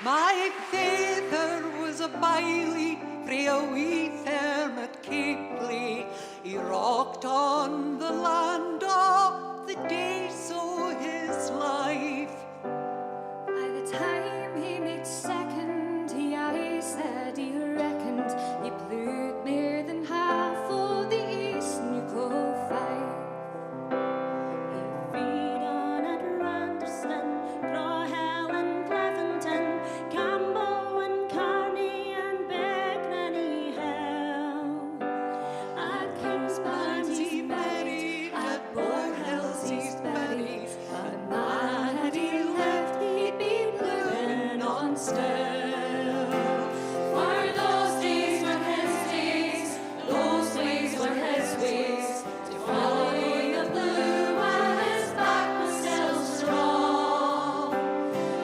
My father was a bailey frae a wee farm at Capely. He rocked on the land of the days o' his life. By the time he made second, he aye said he reckoned he blew mair than half o' the East Nuco Fife. He feed on at Randerston, Crawhell and Pleasanton, Campbell and Carney and Begnany Hill. At Kingsbarn he's buried, at Borehills he's buried, and man had he lived he'd be blowing on still. For those days were his days, those ways were his ways, to follow the blue while his back was still strong.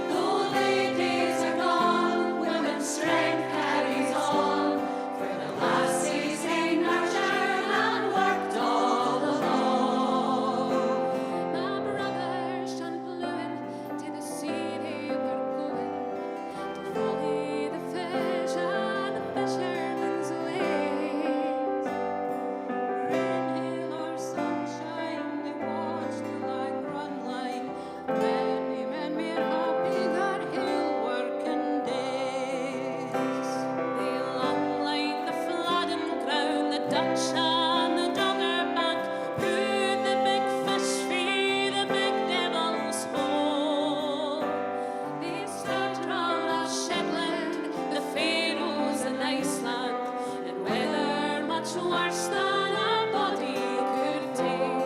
Though the days are gone, women's strength carries on, for the lassies they nurtured and worked all along. My brothers shone blowing to the sea they were going, to follow the fish and the fishermen's ways. Rain, hail, or sunshine, they watched the line run like many men made happy their hill working days. They long like the flooding crown, the Dutch and the Dogger Bank, through the big fish free the big devil's hole. They started all of Shetland, the Faroes and Iceland, in weather much worse than a body could take.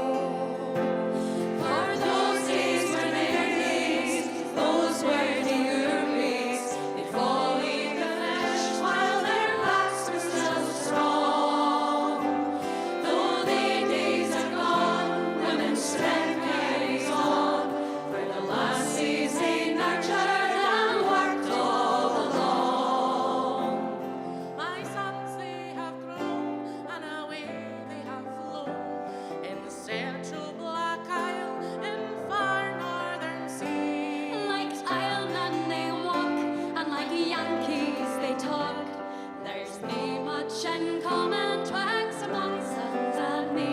For those days were their days, those were the Urbeys. They volleyed the fish while their backs were still strong. Though the days are gone, women's strength carries on, for the lassies they nurtured and worked all along. My sons they have grown, and away they have flown, in the central Black Isle, in far northern sea. Like Ireland they walk, and like Yankees they talk. There's nae much in common twixt Womxns and me.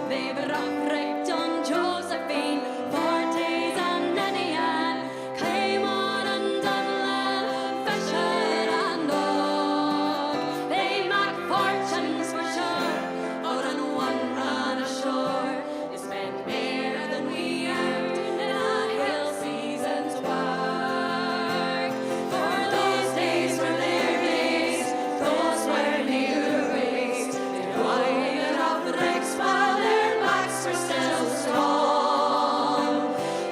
They've rough-rigged on Josephine, Fortes and Ninian, Claymore and Dunlin, Fisher and Og. They make fortunes for sure, for in one run ashore they spend mair than we earned in a hill season's work. For those days were their days, those were the Urbeys. They ride it off the rigs while their backs were still strong.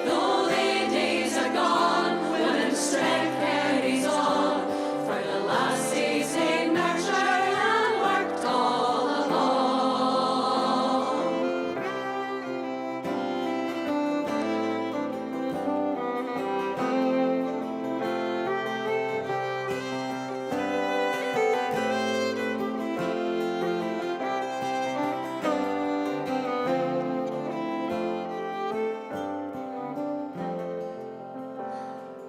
Though the days are gone, women's strength carries on, for the lassies they nurtured and worked all along.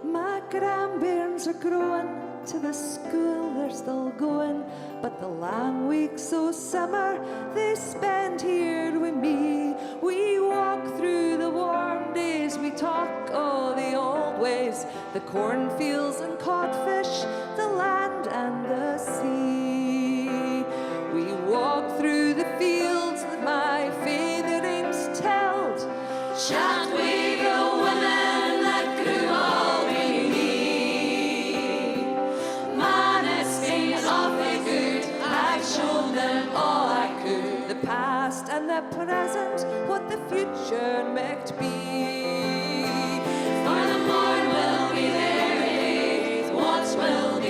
My grandbairns are growing, to the school they're still going, but the long weeks o' summer they spend here with me. We walk through the warm days, we talk o' the old ways, the cornfields and codfish, the land and the sea. We walk through the fields that my fatherings telled, Chat we the women that grew all we need. Manistings awfully good, I've shown them all I could. the past and the present, what the future might be. For the morn will be their age, what will